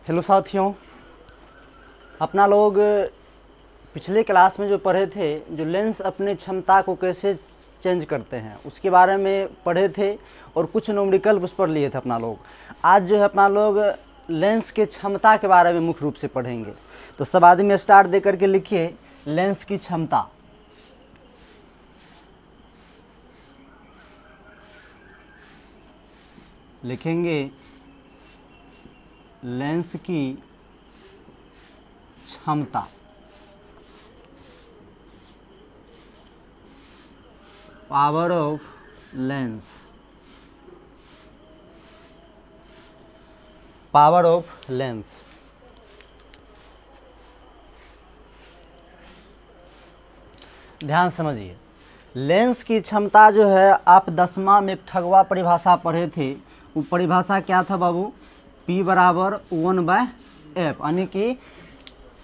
Hello साथियों, अपना लोग पिछले क्लास में जो पढ़े थे, जो लेंस अपने क्षमता को कैसे चेंज करते हैं उसके बारे में पढ़े थे और कुछ न्यूमेरिकल उस पर लिए थे अपना लोग। आज जो है अपना लोग लेंस के क्षमता के बारे में मुख्य रूप से पढ़ेंगे। तो सब आदमी स्टार्ट दे करके लिखिए लेंस की क्षमता। लिखेंगे लेंस की क्षमता। Power of lens, power of lens. ध्यान समझिए, लेंस की क्षमता जो है, आप 10वां में एक ठगवा परिभाषा पढ़े थे। वो परिभाषा क्या था बाबू? P बराबर 1/f, यानी कि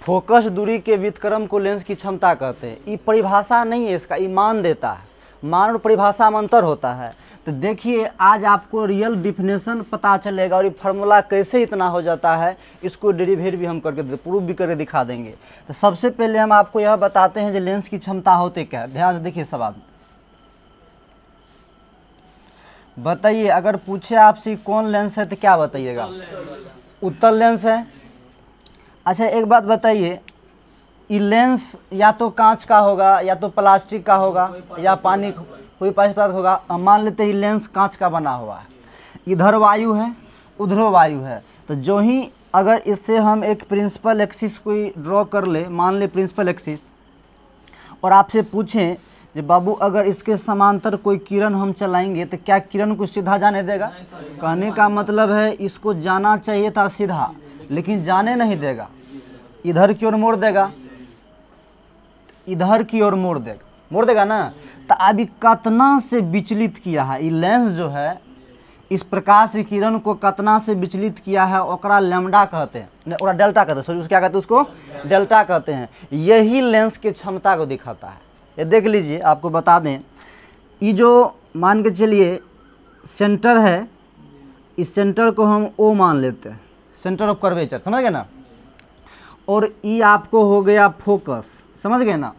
फोकस दूरी के व्युत्क्रम को लेंस की क्षमता कहते हैं। ये परिभाषा नहीं है, इसका ये मान देता है। मान और परिभाषा में अंतर होता है। तो देखिए, आज आपको रियल डिफिनेशन पता चलेगा और ये फार्मूला कैसे इतना हो जाता है, इसको डेरिवेट भी हम करके प्रूफ भी करके दिखा देंगे। तो सबसे पहले हम आपको यह बताते हैं जो लेंस की क्षमता होते क्या है। ध्यान से देखिए सब आदमी, बताइए अगर पूछे आपसे कौन लेंस है तो क्या बताइएगा? उत्तल लेंस है। अच्छा एक बात बताइए, ये लेंस या तो कांच का होगा, या तो प्लास्टिक का होगा, या पानी कोई पदार्थ होगा। मान लेते हैं ये लेंस कांच का बना हुआ है, इधर वायु है उधर वायु है। तो जो ही अगर इससे हम एक प्रिंसिपल एक्सिस कोई ड्रॉ कर ले, मान ले प्रिंसिपल एक्सिस, और आपसे पूछें कि बाबू अगर इसके समांतर कोई किरण हम चलाएंगे तो क्या किरण को सीधा जाने देगा? कहने का मतलब है इसको जाना चाहिए था सीधा, लेकिन जाने नहीं देगा, इधर की ओर मोड़ देगा, इधर की ओर मोड़ देगा ना। तो अभी कतना से विचलित किया है ये लेंस जो है, इस प्रकाश किरण को कतना से विचलित किया है, ओकरा लैम्डा कहते हैं, ओकरा डेल्टा कहते हैं। सॉरी, क्या कहते हैं? उसको डेल्टा कहते हैं। यही लेंस की क्षमता को दिखाता है। ये देख लीजिए, आपको बता दें, ये जो मान के चलिए सेंटर है, इस सेंटर को हम O मान लेते हैं, सेंटर ऑफ कर्वेचर, समझ गए ना। और ये आपको हो गया फोकस, समझ गए ना।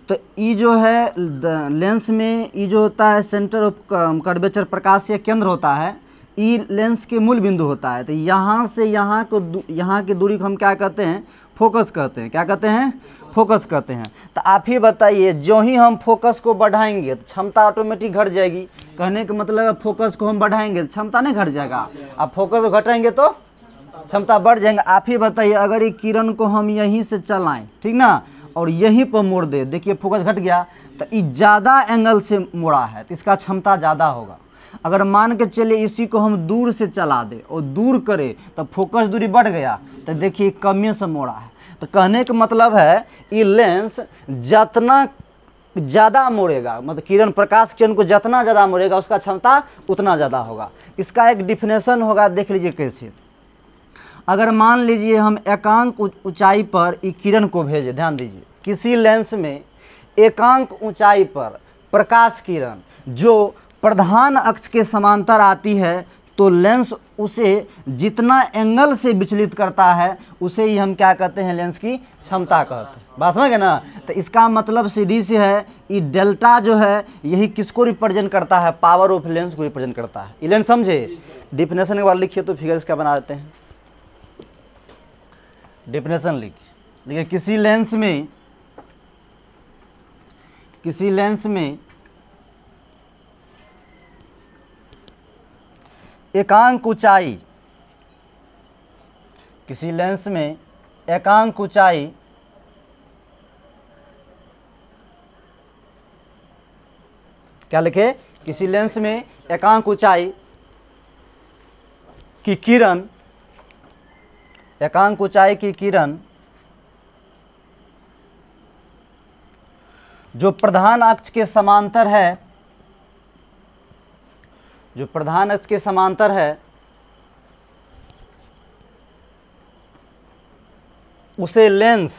तो ये जो है लेंस में ये जो होता है सेंटर ऑफ कर्वेचर, प्रकाशीय केंद्र होता है, ये लेंस के मूल बिंदु होता है। तो यहाँ से यहाँ की दूरी को हम क्या कहते हैं? फोकस कहते हैं। क्या कहते हैं? फोकस कहते हैं। तो आप ही बताइए, जो ही हम फोकस को बढ़ाएंगे तो क्षमता ऑटोमेटिक घट जाएगी। कहने का मतलब है फोकस को हम बढ़ाएंगे तो क्षमता नहीं घट जाएगा, आप फोकस को घटाएंगे तो क्षमता बढ़ जाएंगे। आप ही बताइए, अगर ये किरण को हम यहीं से चलाएं, ठीक ना, और यहीं पर मोड़ दे, देखिए फोकस घट गया, तो ये ज़्यादा एंगल से मोड़ा है तो इसका क्षमता ज़्यादा होगा। अगर मान के चलिए इसी को हम दूर से चला दे और दूर करे तो फोकस दूरी बढ़ गया, तो देखिए कमी से मोड़ा है। तो कहने का मतलब है ये लेंस जितना ज़्यादा मोड़ेगा, मतलब किरण प्रकाश किरण को जितना ज़्यादा मोड़ेगा उसका क्षमता उतना ज़्यादा होगा। इसका एक डिफिनेशन होगा, देख लीजिए कैसे। अगर मान लीजिए हम एकांक ऊंचाई पर ये किरण को भेजें, ध्यान दीजिए, किसी लेंस में एकांक ऊंचाई पर प्रकाश किरण जो प्रधान अक्ष के समांतर आती है, तो लेंस उसे जितना एंगल से विचलित करता है उसे ही हम क्या कहते हैं? लेंस की क्षमता कहते हैं। बात समझ गए ना। तो इसका मतलब सीधी से है, ये डेल्टा जो है यही किसको रिप्रेजेंट करता है? पावर ऑफ लेंस को रिप्रेजेंट करता है। ये लेंस समझे? डिफिनेशन के बाद लिखिए तो फिगर्स क्या बना देते हैं। डिफिनेशन लिखिए, किसी लेंस में एकांक ऊंचाई, किसी लेंस में एकांक ऊंचाई क्या लिखे? किसी लेंस में एकांक ऊंचाई की किरण, एकांक ऊंचाई की किरण जो प्रधान अक्ष के समांतर है, जो प्रधान अक्ष के समांतर है, उसे लेंस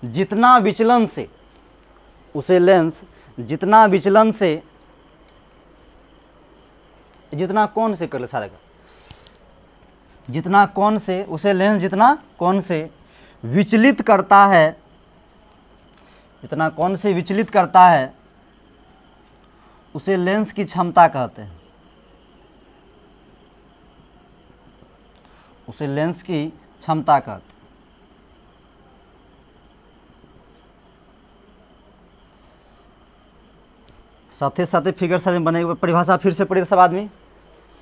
जितना विचलन से उसे लेंस जितना विचलन से, जितना कोण से कर ले सारे का, जितना कोण से, उसे लेंस जितना कोण से विचलित करता है, जितना कोण से विचलित करता है, उसे लेंस की क्षमता कहते हैं, उसे लेंस की क्षमता कहते हैं। साथे साथे फिगर साथ बने, परिभाषा फिर से पढ़िए सब आदमी।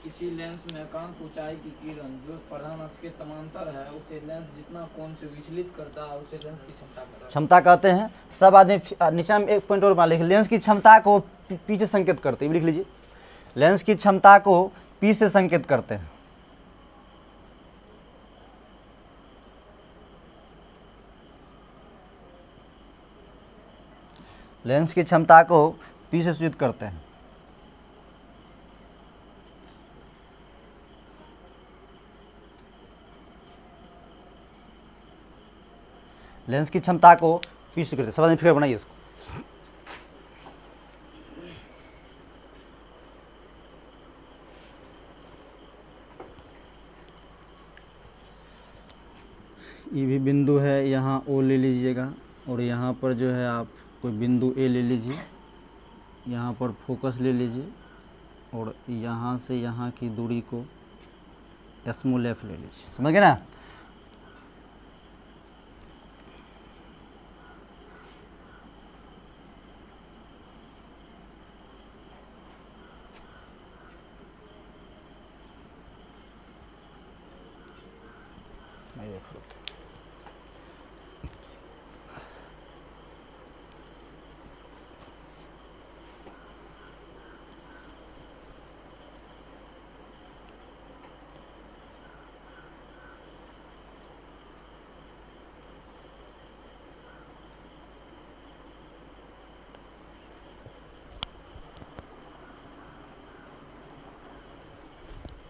किसी लेंस में एकांक ऊंचाई की किरण जो प्रधान अक्ष के समांतर है उसे लेंस जितना कोण से विचलित करता है उसे लेंस की क्षमता कहते हैं। सब आदमी नीचे में एक पॉइंट और मान लिखिए, लेंस की क्षमता को पी से संकेत करते हैं, लिख लीजिए, लेंस की क्षमता को पी से संकेत करते हैं। लेंस की क्षमता को पी से सूचित करते हैं। लेंस की क्षमता को पी से करते हैं। सब आदमी फिगर बनाइए इसको। ये भी बिंदु है, यहाँ ओ ले लीजिएगा और यहाँ पर जो है आप कोई बिंदु ए ले लीजिए, यहाँ पर फोकस ले लीजिए और यहाँ से यहाँ की दूरी को स्मॉल एफ ले लीजिए। समझ गए ना?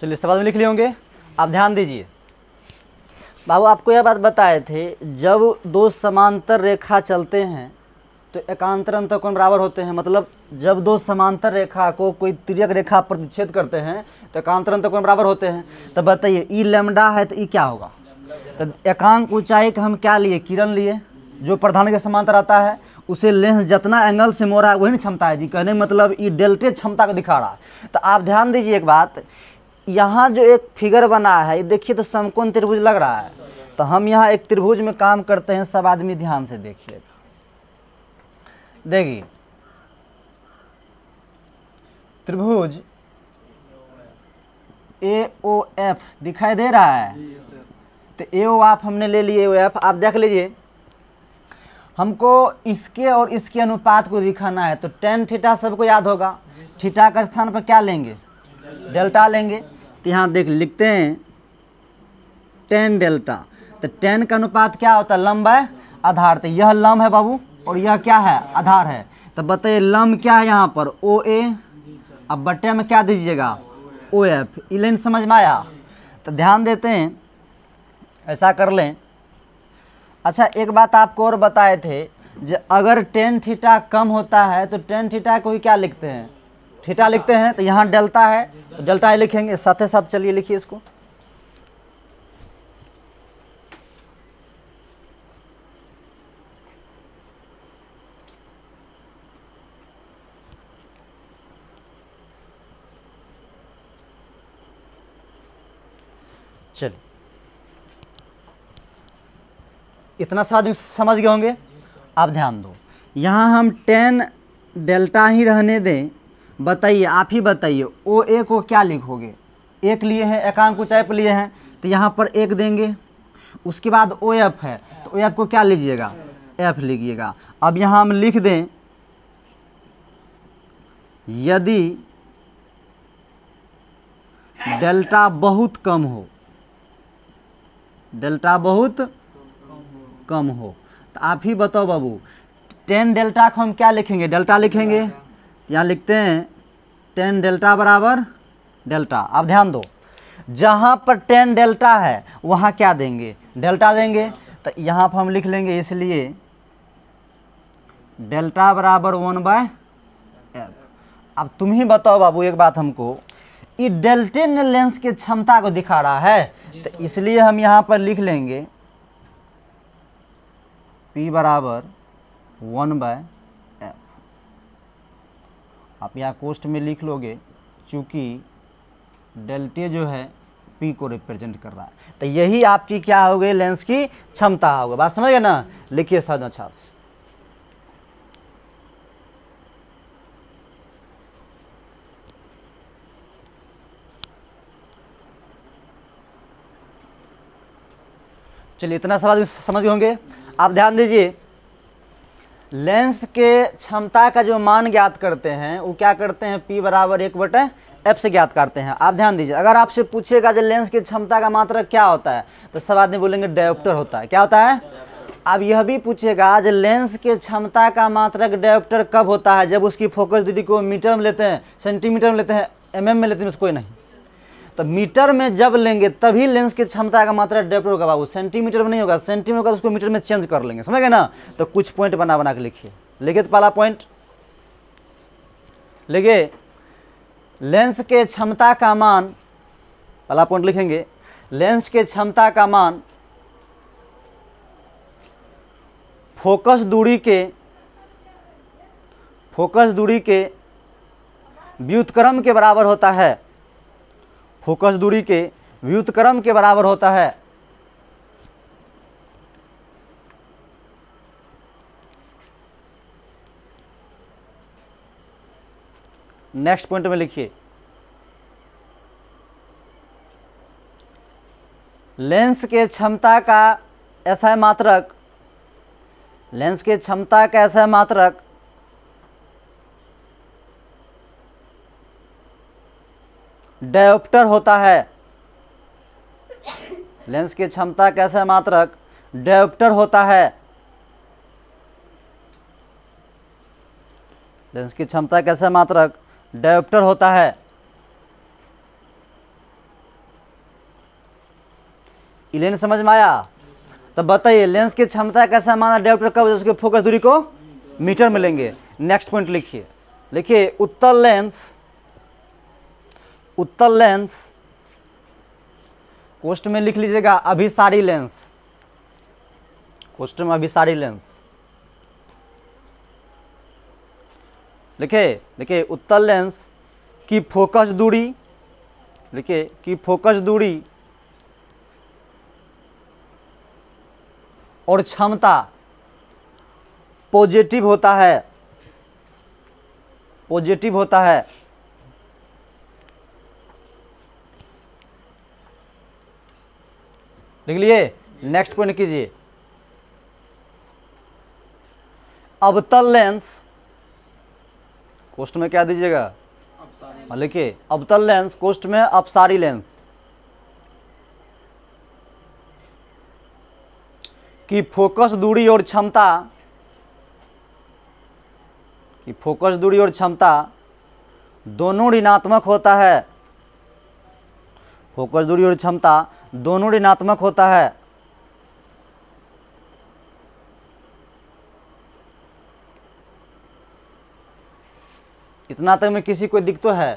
चलिए सवाल में लिख लिए होंगे, आप ध्यान दीजिए। बाबू आपको यह बात बताए थे, जब दो समांतर रेखा चलते हैं तो एकांतर अंतःकोण बराबर होते हैं। मतलब जब दो समांतर रेखा को कोई तिर्यक रेखा प्रतिच्छेद करते हैं तो एकांतर अंतःकोण बराबर होते हैं। तो बताइए ई लैम्डा है तो ई क्या होगा? तो एकांक ऊंचाई का हम क्या लिए? किरण लिए, जो प्रधान के समांतर आता है, उसे लेंस जितना एंगल से मोड़ रहा है वही ना क्षमता है जी। कहने मतलब ई डेल्टे क्षमता को दिखा रहा है। तो आप ध्यान दीजिए एक बात, यहाँ जो एक फिगर बना है देखिए तो समकोण त्रिभुज लग रहा है। तो हम यहाँ एक त्रिभुज में काम करते हैं, सब आदमी ध्यान से देखिएगा। देखिए त्रिभुज AOF दिखाई दे रहा है, तो AOF हमने ले लिए AOF। आप देख लीजिए, हमको इसके और इसके अनुपात को दिखाना है। तो tan थीटा सबको याद होगा, थीटा का स्थान पर क्या लेंगे? डेल्टा लेंगे। तो यहाँ देख लिखते हैं tan डेल्टा। तो tan का अनुपात क्या होता है? लंब है आधार। तो यह लंब है बाबू और यह क्या है? आधार है। तो बताइए लंब क्या है यहाँ पर? OA। अब बट्टे में क्या दीजिएगा? OF। ई लाइन समझ में आया? तो ध्यान देते हैं, ऐसा कर लें। अच्छा एक बात आपको और बताए थे, जो अगर tan थीटा कम होता है तो tan थीटा को ही क्या लिखते हैं? थीटा लिखते हैं। तो यहाँ डेल्टा है तो डेल्टा ही लिखेंगे। साथ ही साथ चलिए लिखिए इसको। चलिए इतना साथ समझ गए होंगे। आप ध्यान दो, यहाँ हम tan डेल्टा ही रहने दें। बताइए, आप ही बताइए, OA को क्या लिखोगे? एक लिए हैं, एकांक ऊंचाई पर लिए हैं, तो यहाँ पर एक देंगे। उसके बाद OF है तो OF को क्या लीजिएगा? F लिखिएगा। अब यहाँ हम लिख दें, यदि डेल्टा बहुत कम हो, डेल्टा बहुत कम हो, तो आप ही बताओ बाबू, tan डेल्टा को हम क्या लिखेंगे? डेल्टा लिखेंगे। यहाँ लिखते हैं tan डेल्टा बराबर डेल्टा। आप ध्यान दो, जहाँ पर tan डेल्टा है वहाँ क्या देंगे? डेल्टा देंगे। तो यहाँ पर हम लिख लेंगे, इसलिए डेल्टा बराबर 1/f। अब तुम ही बताओ बाबू एक बात हमको, ये डेल्टे ने लेंस के क्षमता को दिखा रहा है, तो इसलिए हम यहाँ पर लिख लेंगे P बराबर 1/f। आप यहाँ कोष्ठ में लिख लोगे, चूँकि डेल्टे जो है P को रिप्रेजेंट कर रहा है, तो यही आपकी क्या हो गई, लेंस की क्षमता हो गई। बात समझ गए ना? लिखिए सर अच्छा से। चलिए इतना सवाल समझ गए होंगे। आप ध्यान दीजिए, लेंस के क्षमता का जो मान ज्ञात करते हैं वो क्या करते हैं, P बराबर 1/f से ज्ञात करते हैं। आप ध्यान दीजिए, अगर आपसे पूछेगा जो लेंस की क्षमता का मात्रक क्या होता है, तो सब आदमी बोलेंगे डायोप्टर होता है। क्या होता है? अब यह भी पूछेगा जो लेंस के क्षमता का मात्रक डायोप्टर कब होता है, जब उसकी फोकस दूरी को मीटर में लेते हैं, सेंटीमीटर में लेते हैं, mm में लेते हैं, उसको नहीं। तो मीटर में जब लेंगे तभी लेंस की क्षमता का मात्रा डायोप्टर होगा बाबू, सेंटीमीटर में नहीं होगा। सेंटीमीटर होगा तो उसको मीटर में चेंज कर लेंगे, समझ गए ना? तो कुछ पॉइंट बना बना के लिखिए। लिखिए तो पहला पॉइंट लिखिए, लेंस के क्षमता का मान, पहला पॉइंट लिखेंगे, लेंस के क्षमता का मान फोकस दूरी के व्युत्क्रम के बराबर होता है। फोकस दूरी के व्युत्क्रम के बराबर होता है। नेक्स्ट पॉइंट में लिखिए, लेंस के क्षमता का ऐसा मात्रक, लेंस के क्षमता का ऐसा मात्रक डायोप्टर होता है। लेंस की क्षमता कैसा मात्रक डायोप्टर होता है। लेंस की क्षमता कैसा मात्रक डायोप्टर होता है। इलेन समझ में आया? तो बताइए लेंस की क्षमता कैसा माना डायोप्टर कब, उसके फोकस दूरी को मीटर में लेंगे। नेक्स्ट पॉइंट लिखिए, लिखिए उत्तल लेंस कोष्ठ में लिख लीजिएगा अभिसारी लेंस, कोष्ठ में अभिसारी लेंस लिखिए उत्तल लेंस की फोकस दूरी, लिखिए कि फोकस दूरी और क्षमता पॉजिटिव होता है, पॉजिटिव होता है। लिख लिए? नेक्स्ट पॉइंट कीजिए, अवतल लेंस कोष्ठ में क्या दीजिएगा, लिखिए अवतल लेंस कोष्ठ में अपसारी लेंस की फोकस दूरी और क्षमता, की फोकस दूरी और क्षमता दोनों ऋणात्मक होता है। फोकस दूरी और क्षमता दोनों ऋणात्मक होता है। इतना तक में किसी को दिक्कत है?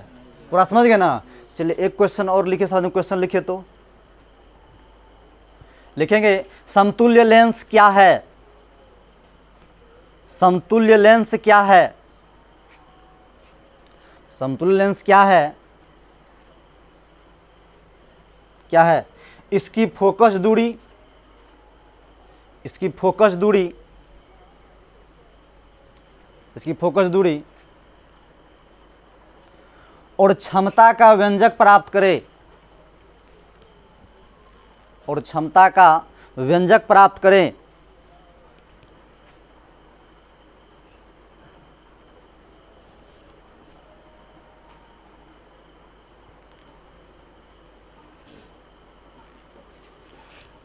पूरा समझ गए ना? चलिए एक क्वेश्चन और लिखे, साथ में क्वेश्चन लिखे तो लिखेंगे समतुल्य लेंस क्या है। समतुल्य लेंस क्या है? समतुल्य लेंस क्या है? क्या है? इसकी फोकस दूरी, इसकी फोकस दूरी, इसकी फोकस दूरी और क्षमता का व्यंजक प्राप्त करे, और क्षमता का व्यंजक प्राप्त करें।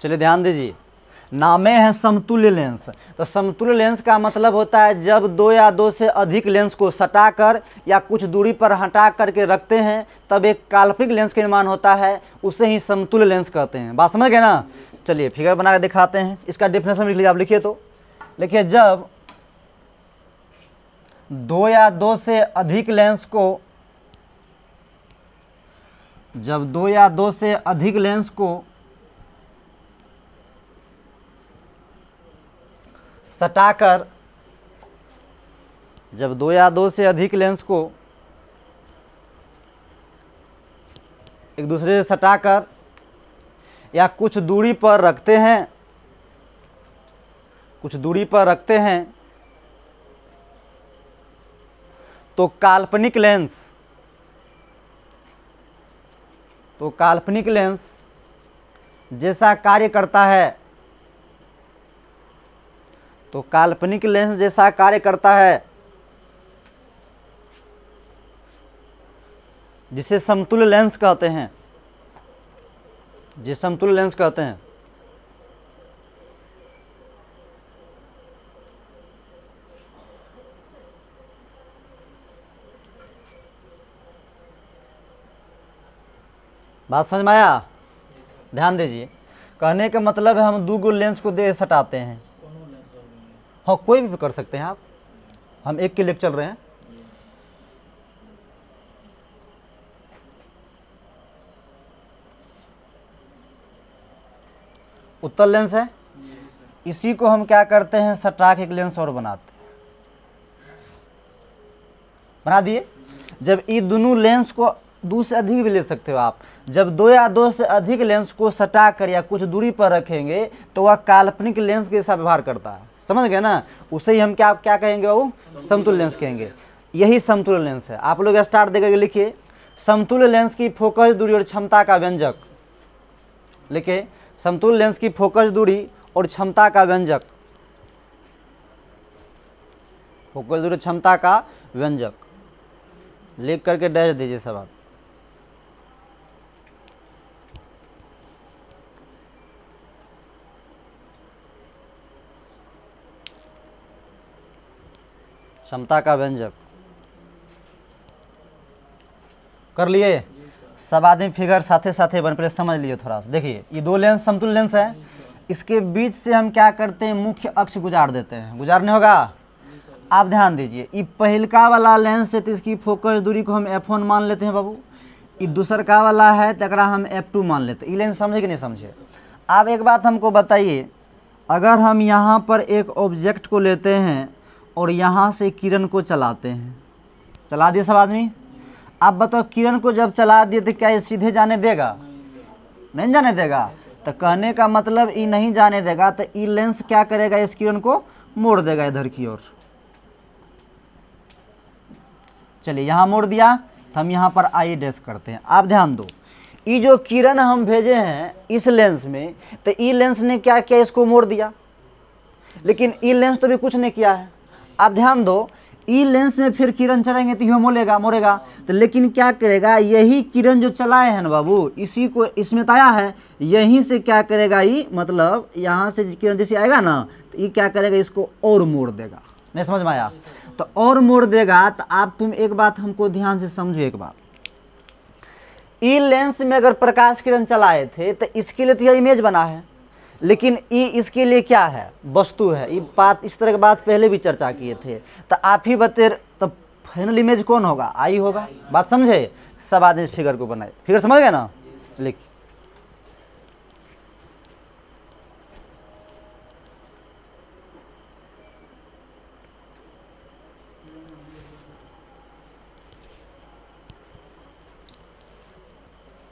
चलिए ध्यान दीजिए, नामे है समतुल्य लेंस। तो समतुल्य लेंस का मतलब होता है जब दो या दो से अधिक लेंस को सटाकर या कुछ दूरी पर हटा करके रखते हैं तब एक काल्पनिक लेंस का निर्माण होता है, उसे ही समतुल्य लेंस कहते हैं। बात समझ गए ना? चलिए फिगर बना कर दिखाते हैं, इसका डेफिनेशन लिख लीजिए। आप लिखिए तो लिखिए दो या दो से अधिक लेंस को, जब दो या दो से अधिक लेंस को सटाकर, जब दो या दो से अधिक लेंस को एक दूसरे से सटाकर या कुछ दूरी पर रखते हैं, कुछ दूरी पर रखते हैं, तो काल्पनिक लेंस, तो काल्पनिक लेंस जैसा कार्य करता है, तो काल्पनिक लेंस जैसा कार्य करता है, जिसे समतुल्य लेंस कहते हैं, जिसे समतुल्य लेंस कहते हैं। बात समझ में आया? ध्यान दीजिए, कहने का मतलब है हम दो गो लेंस को दे सटाते हैं। हाँ, कोई भी कर सकते हैं आप, हम एक के लिए चल रहे हैं। उत्तल लेंस है, इसी को हम क्या करते हैं, सटा के एक लेंस और बनाते हैं। बना दिए। जब ये दोनों लेंस को, दो से अधिक भी ले सकते हो आप, जब दो या दो से अधिक लेंस को सटा कर या कुछ दूरी पर रखेंगे तो वह काल्पनिक लेंस के जैसा व्यवहार करता है। समझ गए ना? उसे ही हम क्या क्या कहेंगे बाबू? समतुल्य लेंस कहेंगे। यही समतुल्य लेंस है। आप लोग स्टार्ट देकर लिखिए, समतुल्य लेंस की फोकस दूरी और क्षमता का व्यंजक। लिखिए, समतुल्य लेंस की फोकस दूरी और क्षमता का व्यंजक, फोकस दूरी क्षमता का व्यंजक लिख करके डैश दीजिए सब आप। क्षमता का व्यंजक कर लिए? सब आदमी फिगर साथे साथे बन, पहले समझ लिए थोड़ा सा। देखिए, ये दो लेंस समतुल्य लेंस है, इसके बीच से हम क्या करते हैं, मुख्य अक्ष गुजार देते हैं। गुजारने होगा? आप ध्यान दीजिए, ये पहलका वाला लेंस है तो इसकी फोकस दूरी को हम f1 मान लेते हैं बाबू। ये दूसरका वाला है तो एकरा हम f2 मान लेते हैं। ये लेंस समझे कि नहीं समझे? आप एक बात हमको बताइए, अगर हम यहाँ पर एक ऑब्जेक्ट को लेते हैं और यहाँ से किरण को चलाते हैं, चला दिए सब आदमी, आप बताओ किरण को जब चला दिए तो क्या ये सीधे जाने देगा? नहीं जाने देगा। तो कहने का मतलब ये नहीं जाने देगा, तो ये लेंस क्या करेगा, इस किरण को मोड़ देगा इधर की ओर। चलिए, यहाँ मोड़ दिया तो हम यहाँ पर आई डैश करते हैं। आप ध्यान दो, ये जो किरण हम भेजे हैं इस लेंस में, तो ये लेंस ने क्या किया, इसको मोड़ दिया, लेकिन ये लेंस तो भी कुछ नहीं किया है। आप ध्यान दो, ई लेंस में फिर किरण चलेंगे तो यह मोड़ेगा, तो लेकिन क्या करेगा, यही किरण जो चलाए हैं ना बाबू, इसी को इसमें ताया है, यहीं से क्या करेगा, ये मतलब यहाँ से किरण जैसे आएगा ना, तो ये क्या करेगा, इसको और मोड़ देगा। नहीं समझ में आया? तो और मोड़ देगा। तो आप तुम एक बात हमको ध्यान से समझो, एक बात, ई लेंस में अगर प्रकाश किरण चलाए थे तो इसके लिए तो यह इमेज बना है, लेकिन ई इसके लिए क्या है, वस्तु है। ये बात, इस तरह की बात पहले भी चर्चा किए थे। तो आप ही बते, तो फाइनल इमेज कौन होगा? आई होगा। बात समझे? सब आदमी फिगर को बनाए। फिगर समझ गए ना? लिख,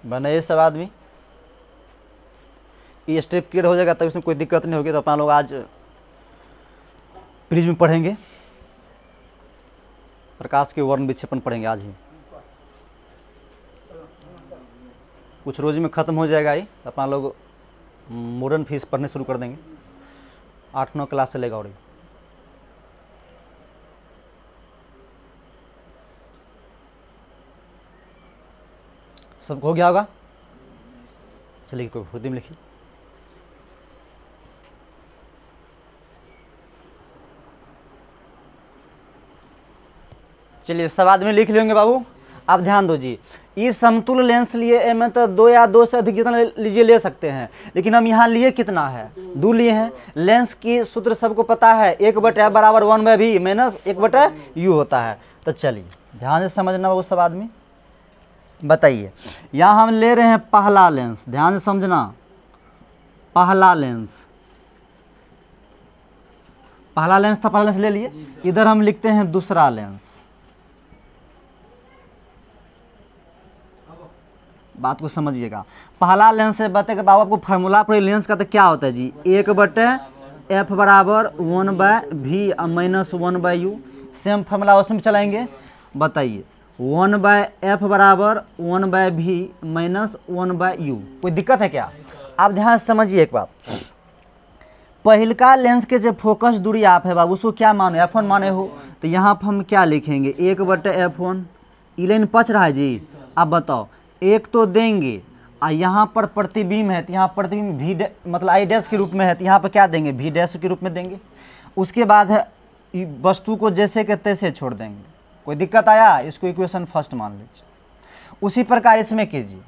बनाइए सब आदमी। ये स्टेप क्लियर हो जाएगा तब इसमें कोई दिक्कत नहीं होगी। तो अपना लोग आज प्रिज्म पढ़ेंगे, प्रकाश के वर्ण विक्षेपण पढ़ेंगे आज ही। कुछ रोज में ख़त्म हो जाएगा ये। अपना लोग मॉडर्न फीस पढ़ने शुरू कर देंगे, 8-9 क्लास चलेगा। और सबको हो गया होगा? चलिए, कोई खुद में लिखिए। चलिए, सब आदमी लिख लेंगे बाबू। आप ध्यान दो जी, इस समतुल्य लेंस लिए ए में तो 2 या 2 से अधिक जितना लीजिए ले सकते हैं, लेकिन हम यहाँ लिए कितना है, 2 लिए हैं। लेंस की सूत्र सबको पता है, 1/f बराबर 1/v माइनस 1/u होता है। तो चलिए ध्यान से समझना वो सब आदमी। बताइए, यहाँ हम ले रहे हैं पहला लेंस, ध्यान से समझना, पहला लेंस था, पहला लेंस ले लिए। इधर हम लिखते हैं दूसरा लेंस। बात को समझिएगा, पहला लेंस से बताएगा बाबू आपको फार्मूला पर लेंस का तो क्या होता है जी, 1/f बराबर 1/v minus 1/u। Same formula उसमें भी चलाएंगे। बताइए, 1/f बराबर 1/v माइनस 1/u, कोई दिक्कत है क्या? आप ध्यान से समझिए एक बात, पहिलका लेंस के जो फोकस दूरी आप है बाबू उसको क्या मानो, f1 माने हो, तो यहाँ पर हम क्या लिखेंगे, 1/f1। ई लाइन पच रहा है जी। अब बताओ, एक तो देंगे और यहाँ पर प्रतिबिंब है, तो यहाँ प्रतिबिंब v मतलब आई डैश के रूप में है, तो यहाँ पर क्या देंगे, v डैश के रूप में देंगे। उसके बाद है वस्तु को जैसे के तैसे छोड़ देंगे। कोई दिक्कत आया? इसको इक्वेशन फर्स्ट मान लीजिए। उसी प्रकार इसमें कीजिए,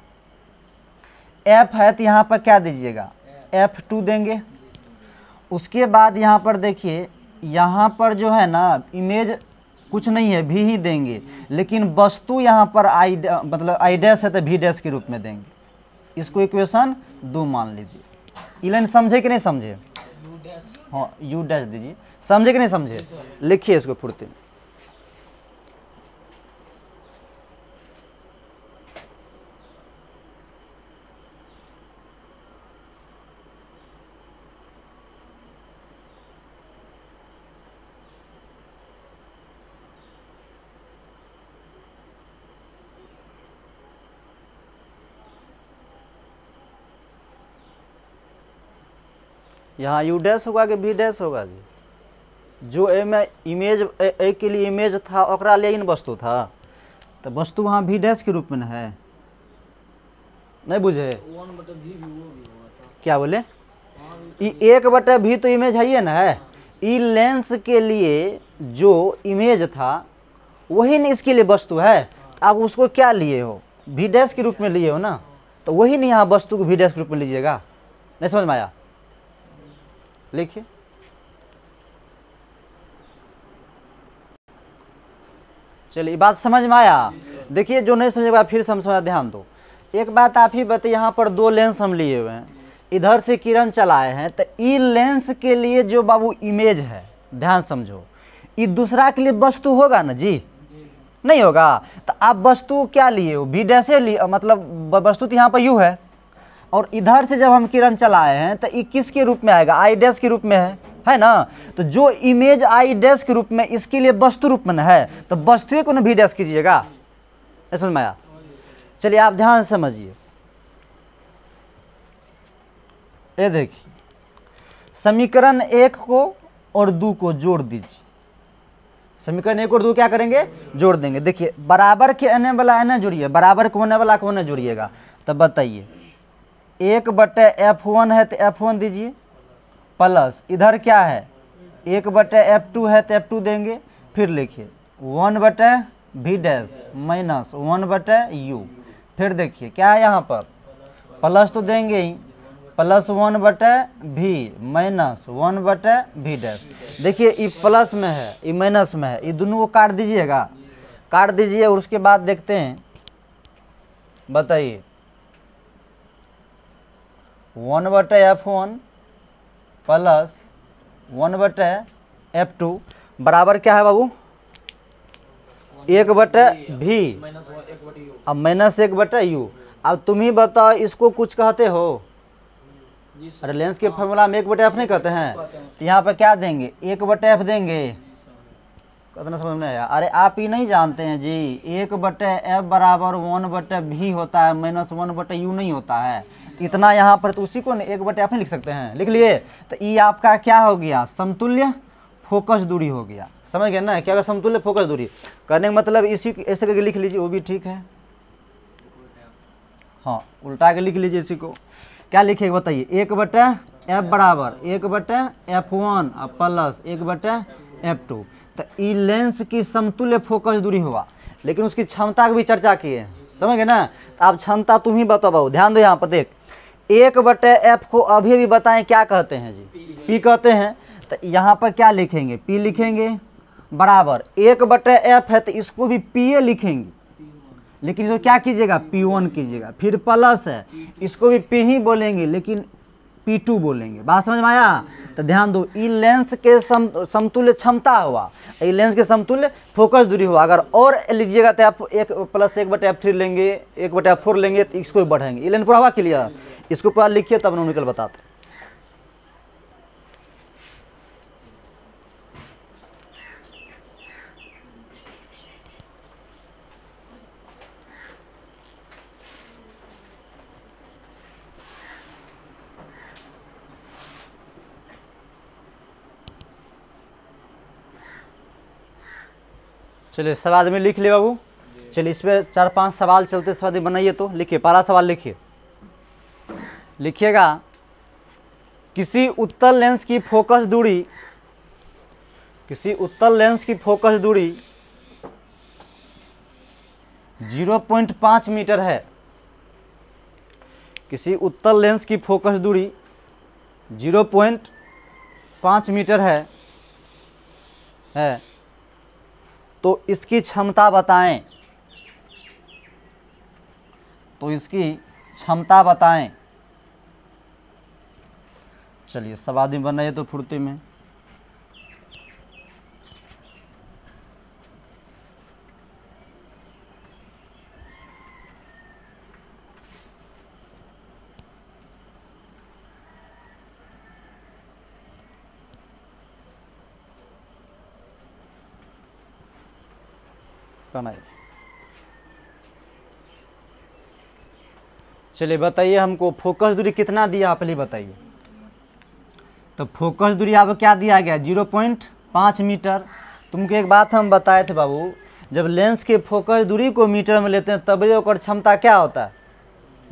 f है तो यहाँ पर क्या दीजिएगा, f2 देंगे। उसके बाद यहाँ पर देखिए, यहाँ पर जो है ना इमेज कुछ नहीं है, भी ही देंगे, लेकिन वस्तु यहाँ पर आई मतलब आई डैश है तो v डैश के रूप में देंगे। इसको इक्वेशन 2 मान लीजिए। इलाइन समझे कि नहीं समझे? हाँ, u डैश दीजिए। समझे कि नहीं समझे? लिखिए इसको फुर्ती में। यहाँ u डैश होगा कि v डैश होगा जी? जो ए में इमेज ए के लिए इमेज था ओकरा लिए इन वस्तु था, तो वस्तु वहाँ v डैश के रूप में है। नहीं बुझे? क्या बोले? 1/v तो इमेज है ना है। ई लेंस के लिए जो इमेज था वही नहीं इसके लिए वस्तु है। आप उसको क्या लिए हो, v डैश के रूप में लिए हो ना, तो वही नहीं यहाँ वस्तु को v डैश के रूप में लीजिएगा। नहीं समझ में आया? लिखिए, चलिए बात समझ में आया? देखिए, जो नहीं समझेगा फिर समझा, ध्यान दो। एक बात आप ही बताइए, यहाँ पर 2 लेंस हम लिए हुए हैं, इधर से किरण चलाए हैं, तो ई लेंस के लिए जो बाबू इमेज है, ध्यान समझो, ये दूसरा के लिए वस्तु होगा ना जी? नहीं होगा। तो आप वस्तु क्या लिए हो, v डैश लिए, मतलब वस्तु तो यहाँ पर u है, और इधर से जब हम किरण चलाए हैं तो ये किसके रूप में आएगा, आई डैश के रूप में है ना। तो जो इमेज आई डैश के रूप में, इसके लिए वस्तु रूप में है, तो वस्तु को ना v डैश कीजिएगा। समझ में आया? चलिए आप ध्यान से समझिए। ये देखिए, समीकरण 1 को और 2 को जोड़ दीजिए। समीकरण 1 और 2 क्या करेंगे, जोड़ देंगे। देखिए, बराबर के आने वाला है ना जोड़िए, बराबर को होने वाला को ना जोड़िएगा। तब बताइए, 1/f1 है तो f1 दीजिए, प्लस इधर क्या है 1/f2 है तो f2 देंगे। फिर लिखिए 1/v डैश माइनस 1/u। फिर देखिए क्या है, यहाँ पर प्लस तो देंगे ही, plus 1/v minus 1/v dash. देखिए ये प्लस में है, ये माइनस में है, ये दोनों को काट दीजिएगा, काट दीजिए। और उसके बाद देखते हैं, बताइए 1/f1 प्लस 1/f2 बराबर क्या है बाबू, 1/v अब माइनस 1/u। अब तुम ही बताओ इसको कुछ कहते हो? अरे लेंस के फॉर्मूला में 1/f नहीं कहते हैं, तो यहाँ पे क्या देंगे, 1/f देंगे। कितना समझ में आया? अरे आप ही नहीं जानते हैं जी, 1/f बराबर 1/v होता है, माइनस 1/u नहीं होता है। इतना यहाँ पर तो उसी को 1/f नहीं लिख सकते हैं, लिख लिए। तो ये आपका क्या हो गया, समतुल्य फोकस दूरी हो गया। समझ गए ना? क्या होगा, समतुल्य फोकस दूरी। करने का मतलब इसी ऐसे करके लिख लीजिए, वो भी ठीक है। हाँ, उल्टा के लिख लीजिए इसी को। क्या लिखेगा बताइए, 1/f बराबर 1/f1 प्लस 1/f2। तो ई लेंस की समतुल्य फोकस दूरी हुआ। लेकिन उसकी क्षमता की भी चर्चा किए, समझ गए ना। तो आप क्षमता तुम ही बताओ, ध्यान दो यहाँ पर देख, 1/f को अभी अभी बताएं क्या कहते हैं जी, P कहते हैं। तो यहाँ पर क्या लिखेंगे, P लिखेंगे बराबर 1/f है तो इसको भी PA लिखेंगे, लेकिन इसको क्या कीजिएगा P1 कीजिएगा। फिर प्लस है, इसको भी P ही बोलेंगे लेकिन P2 बोलेंगे। बात समझ में आया। तो ध्यान दो, ई लेंस के समतुल्य क्षमता हुआ, ई लेंस के समतुल्य फोकस दूरी हुआ। अगर और लीजिएगा तो आप 1 + 1/f3 लेंगे, 1/4 लेंगे तो इसको भी बढ़ाएंगे। ई लेंस पूरा हुआ क्लियर, इसको पूरा लिखिए तब न्यूमेरिकल बताते। चलिए सब आदमी लिख ले बाबू। चलिए इस पर 4-5 सवाल चलते सब आदमी बनाइए। तो लिखिए, पहला सवाल लिखिए, लिखिएगा किसी उत्तल लेंस की फोकस दूरी, किसी उत्तल लेंस की फोकस दूरी 0.5 मीटर है। किसी उत्तल लेंस की फोकस दूरी 0.5 मीटर है तो इसकी क्षमता बताएं, तो इसकी क्षमता बताएं। चलिए सब आदमी बनाइए तो फुर्ती में। चलिए बताइए हमको फोकस दूरी कितना दिया आप पहले बताइए। तो फोकस दूरी आपको क्या दिया गया 0.5 मीटर। तुमको एक बात हम बताए थे बाबू, जब लेंस के फोकस दूरी को मीटर में लेते हैं तब ओकर क्षमता क्या होता है,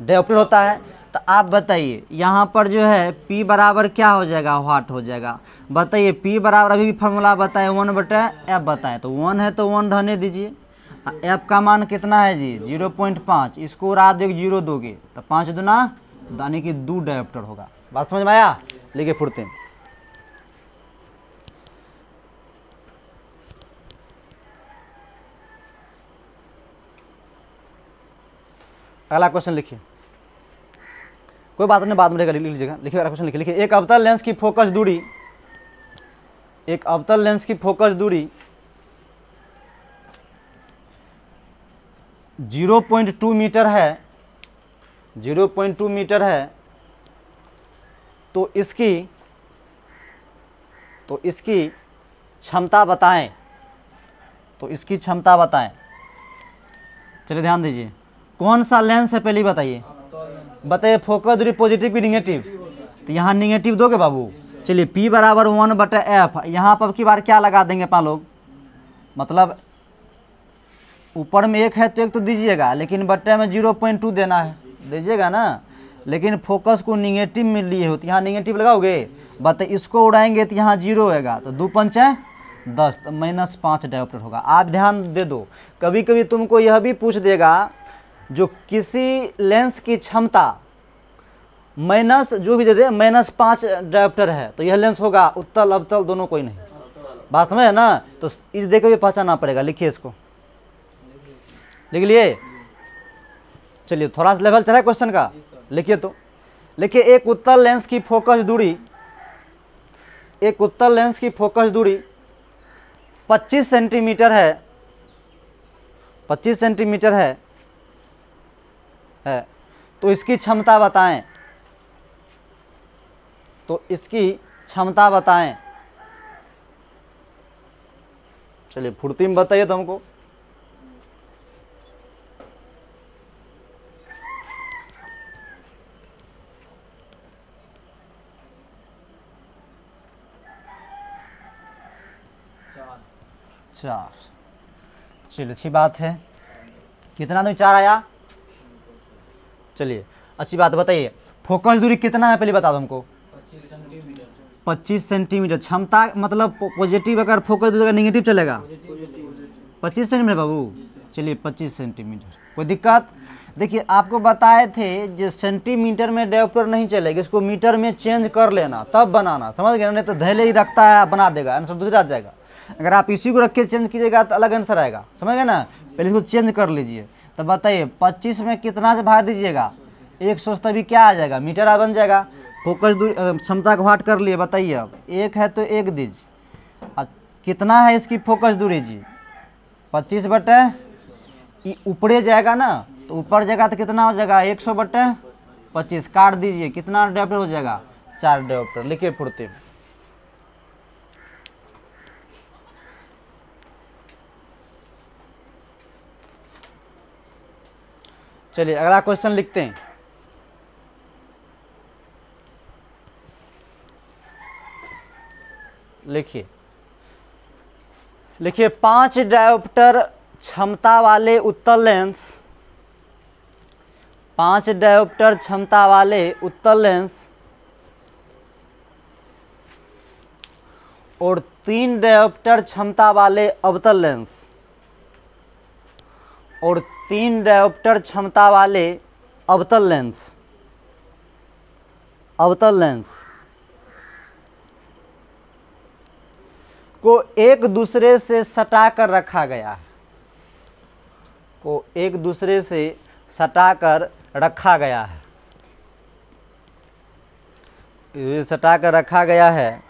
डायोप्टर होता है। तो आप बताइए यहाँ पर जो है P बराबर क्या हो जाएगा, वाट हो जाएगा। बताइए P बराबर अभी भी फॉर्मूला बताए 1/f बताएं, तो 1 है तो 1 रहने दीजिए। f का मान कितना है जी 0.5, इसको उड़ा दोगे 0 दोगे तो 5 दूना यानी कि 2 डायोप्टर होगा। बात समझ में आया, लिखे फुर्ते। अगला क्वेश्चन लिखिए, कोई बात नहीं बाद में लिख लीजिएगा। लिखिए अगला क्वेश्चन लिखिए, एक अवतल लेंस की फोकस दूरी, एक अवतल लेंस की फोकस दूरी 0.2 मीटर है, 0.2 मीटर है तो इसकी क्षमता बताएं, तो इसकी क्षमता बताएं। चलिए ध्यान दीजिए, कौन सा लेंस है पहले बताइए, बताइए फोकस दूरी पॉजिटिव की निगेटिव, तो यहाँ निगेटिव दोगे बाबू। चलिए P बराबर 1/f, यहाँ पर की बार क्या लगा देंगे अपन लोग, मतलब ऊपर में 1 है तो 1 तो दीजिएगा, लेकिन बट्टे में 0.2 देना है, दीजिएगा ना। लेकिन फोकस को निगेटिव में लिए हो तो यहाँ निगेटिव लगाओगे, बताइए इसको उड़ाएंगे तो यहाँ 0 होगा, तो 2 × 5 = 10, तो -5 डायोप्टर होगा। आप ध्यान दे दो, कभी कभी तुमको यह भी पूछ देगा जो किसी लेंस की क्षमता माइनस जो भी दे दे -5 डायोप्टर है तो यह लेंस होगा उत्तल अवतल दोनों, कोई नहीं। बात समझ है ना। तो इस देख भी पहचानना पड़ेगा। लिखिए इसको, लिख लिए। चलिए थोड़ा सा लेवल चला क्वेश्चन का, लिखिए तो लिखिए एक उत्तल लेंस की फोकस दूरी, एक उत्तल लेंस की फोकस दूरी 25 सेंटीमीटर है, 25 सेंटीमीटर है तो इसकी क्षमता बताएं, तो इसकी क्षमता बताएं। चलिए फुर्ती में बताइए तो हमको। चार, चलिए अच्छी बात है। कितना तो 4 आया। चलिए अच्छी बात, बताइए फोकस दूरी कितना है पहले बता दो हमको। 25 सेंटीमीटर। क्षमता मतलब पॉजिटिव अगर फोकस दूरी अगर निगेटिव चलेगा 25 सेंटीमीटर बाबू। चलिए 25 सेंटीमीटर, कोई दिक्कत? देखिए आपको बताए थे जो सेंटीमीटर में डायोप्टर नहीं चलेगा, इसको मीटर में चेंज कर लेना तब बनाना, समझ गए? नहीं तो धैले ही रखता है बना देगा, आंसर दूसरा आ जाएगा। अगर आप इसी को रख के चेंज कीजिएगा तो अलग आंसर आएगा, समझ गए ना? पहले इसको चेंज कर लीजिए। तो बताइए 25 में कितना से भाग दीजिएगा? 100 तभी क्या आ जाएगा? मीटर आ बन जाएगा। फोकस दूरी क्षमता को हट कर लिए, बताइए अब 1 है तो 1 दीजिए। कितना है इसकी फोकस दूरी जी? 25 बटे ऊपरे जाएगा ना, तो ऊपर जाएगा तो कितना हो जाएगा? 100 बटे 25 काट दीजिए, कितना डायोप्टर हो जाएगा? 4 डायोप्टर। लिखिए फुर्ती। चलिए अगला क्वेश्चन लिखते हैं। लिखिए लिखिए 5 डायोप्टर क्षमता वाले उत्तल लेंस, 5 डायोप्टर क्षमता वाले उत्तल लेंस और 3 डायोप्टर क्षमता वाले अवतल लेंस और 3 डायोप्टर क्षमता वाले अवतल लेंस को एक दूसरे से सटा कर रखा गया है, को एक दूसरे से सटा कर रखा गया है, सटा कर रखा गया है।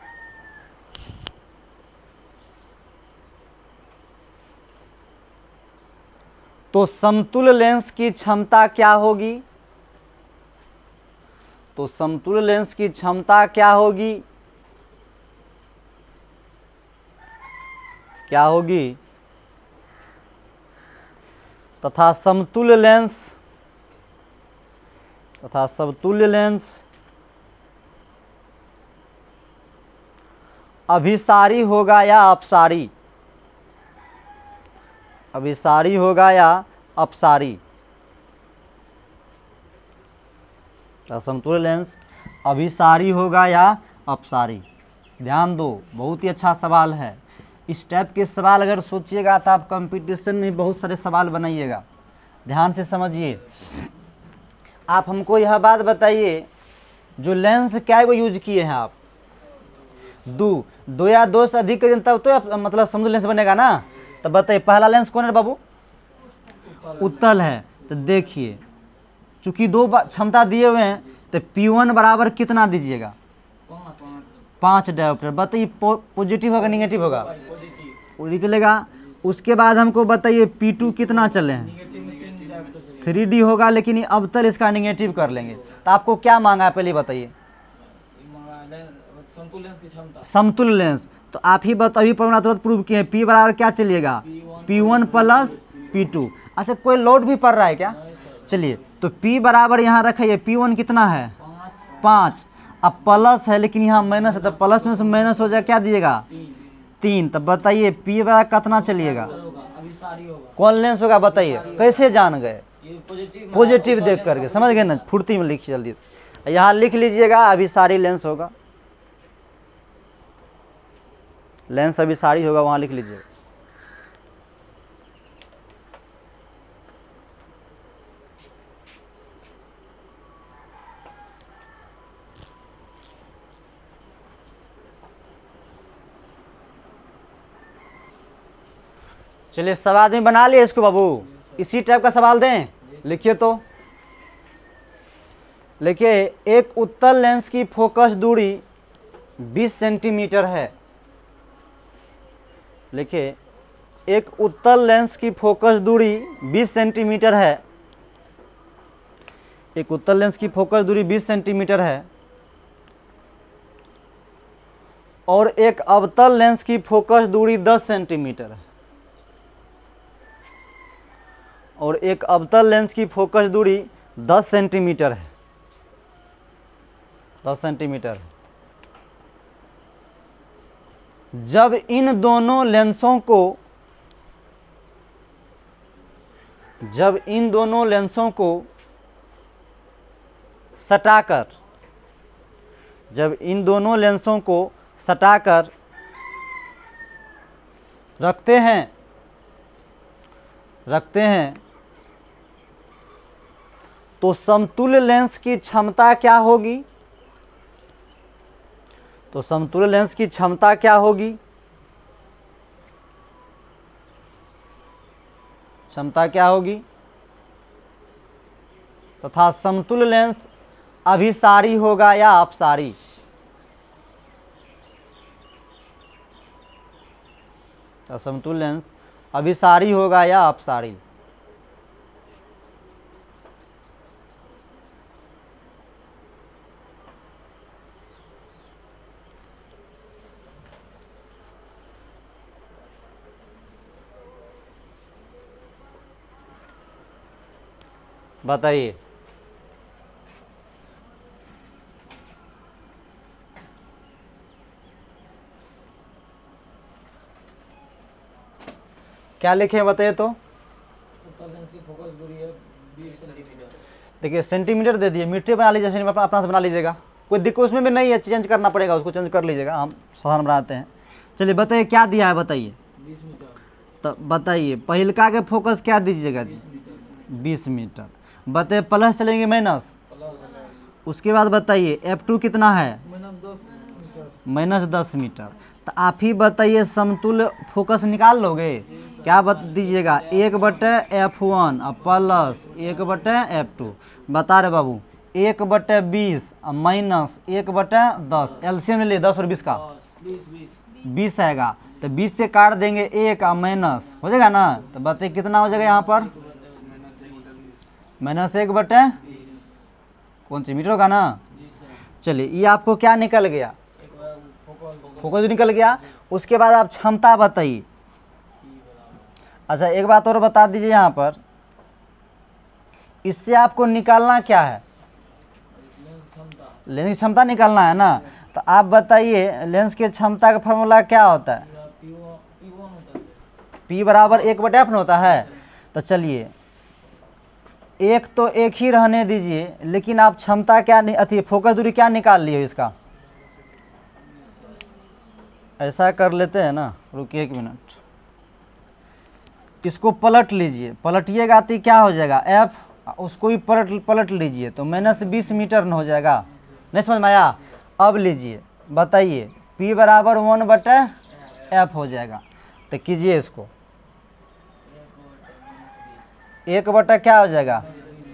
तो समतुल्य लेंस की क्षमता क्या होगी? तो समतुल्य लेंस की क्षमता क्या होगी? क्या होगी? तथा समतुल्य लेंस अभिसारी होगा या अपसारी? अभिसारी होगा या अपसारी? समतुल्य लेंस अभिसारी होगा या अपसारी? ध्यान दो, बहुत ही अच्छा सवाल है। इस टाइप के सवाल अगर सोचिएगा तो आप कंपटीशन में बहुत सारे सवाल बनाइएगा। ध्यान से समझिए। आप हमको यह बात बताइए, जो लेंस क्या को यूज किए हैं आप? दो या दो से अधिक करें तब तो मतलब समतुल्य लेंस बनेगा ना। तो बताइए पहला लेंस कौन है बाबू? उत्तल है। तो देखिए चूंकि 2 क्षमता दिए हुए हैं तो P1 बराबर कितना दीजिएगा? 5 डायोप्टर। बताइए पॉजिटिव होगा निगेटिव होगा? निकलेगा। उसके बाद हमको बताइए P2 कितना चले हैं? 3D होगा, लेकिन ये अवतल इसका निगेटिव कर लेंगे। तो आपको क्या मांगा है पहले बताइए? समतुल्य लेंस। तो आप ही अभी तुरंत प्रूव किए हैं। P बराबर क्या चलिएगा? P1 plus P2। अच्छा कोई लोड भी पड़ रहा है क्या? चलिए तो P बराबर यहाँ रखिए। P1 कितना है? 5। अब प्लस है लेकिन यहाँ माइनस है, तो प्लस में से माइनस हो जाए क्या दीजिएगा? 3। तब बताइए P बराबर कितना चलिएगा? कौन लेंस होगा बताइए? कैसे जान गए? पॉजिटिव देख करके, समझ गए ना? फुर्ती में लिखिए जल्दी से। यहाँ लिख लीजिएगा अभिसारी लेंस होगा, लेंस अभिसारी होगा, वहाँ लिख लीजिएगा। चलिए सवाल में बना लिए इसको बाबू। इसी टाइप का सवाल दें, लिखिए। तो लिखिए एक उत्तल लेंस की फोकस दूरी 20 सेंटीमीटर है। लिखिए एक उत्तल लेंस की फोकस दूरी 20 सेंटीमीटर है। एक उत्तल लेंस की फोकस दूरी 20 सेंटीमीटर है और एक अवतल लेंस की फोकस दूरी 10 सेंटीमीटर है। और एक अवतल लेंस की फोकस दूरी 10 सेंटीमीटर है। 10 सेंटीमीटर। जब इन दोनों लेंसों को सटाकर रखते हैं रखते हैं तो समतुल्य लेंस की क्षमता क्या होगी? तो समतुल्य लेंस की क्षमता क्या होगी? क्षमता क्या होगी? तथा समतुल्य लेंस अभिसारी होगा या अपसारी? तो समतुल्य लेंस अभिसारी होगा या अपसारी? बताइए। क्या लिखे हैं बताइए तो। लेंस की फोकस दूरी है 20 सेंटीमीटर। देखिए सेंटीमीटर दे दिए, मीटर बना लीजिए, अपना से बना लीजिएगा, कोई दिक्कत उसमें भी नहीं है, चेंज करना पड़ेगा, उसको चेंज कर लीजिएगा, हम साधारण बनाते हैं। चलिए बताइए क्या दिया है बताइए। 20 मीटर। तो बताइए पहिलका के फोकस क्या दीजिएगा जी? 20 मीटर। बताइए प्लस चलेंगे माइनस, उसके बाद बताइए F2 कितना है? -10 मीटर। तो आप ही बताइए समतुल्य फोकस निकाल लोगे? क्या दीजिएगा? 1/F1 plus 1/F2। बता रहे बाबू 1/20 माइनस 1/10, एलसीएम ले 10 और 20 का 20 आएगा। तो 20 से काट देंगे 1 माइनस हो जाएगा ना। तो बताइए कितना हो जाएगा यहाँ पर? -1/, कौन सी मीटर होगा ना। चलिए ये आपको क्या निकल गया? फोकस निकल गया। उसके बाद आप क्षमता बताइए। अच्छा एक बात और बता दीजिए यहाँ पर, इससे आपको निकालना क्या है? लेंस की क्षमता निकालना है ना। तो आप बताइए लेंस की क्षमता का फॉर्मूला क्या होता है? P बराबर 1/F न होता है। तो चलिए एक तो एक ही रहने दीजिए, लेकिन आप क्षमता क्या अति फोकस दूरी क्या निकाल लिए इसका? ऐसा कर लेते हैं ना, रुकिए 1 मिनट, इसको पलट लीजिए, पलटिएगा तो क्या हो जाएगा? F, उसको भी पलट लीजिए तो -20 मीटर न हो जाएगा। नहीं समझ में आया? अब लीजिए बताइए P बराबर 1/F हो जाएगा। तो कीजिए इसको 1/ क्या हो जाएगा?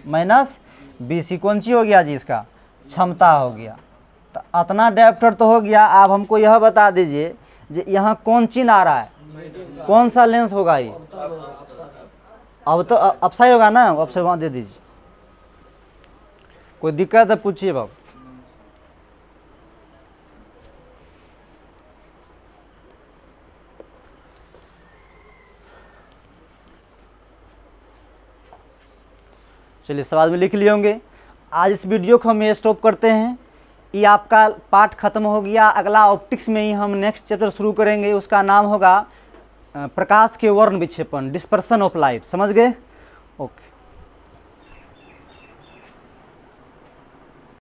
-20। कौन सी हो गया जी? इसका क्षमता हो गया। तो इतना डायोप्टर तो हो गया। आप हमको यह बता दीजिए कि यहाँ कौन चिन्ह आ रहा है, कौन सा लेंस होगा ये? अब तो अपसाई होगा ना, अपसाई वहाँ दे दीजिए। कोई दिक्कत है पूछिए बाबू। चलिए सवाल में लिख लिए होंगे। आज इस वीडियो को हम ये स्टॉप करते हैं। ये आपका पार्ट खत्म हो गया। अगला ऑप्टिक्स में ही हम नेक्स्ट चैप्टर शुरू करेंगे, उसका नाम होगा प्रकाश के वर्ण विक्षेपण, डिस्पर्सन ऑफ लाइट। समझ गए? ओके।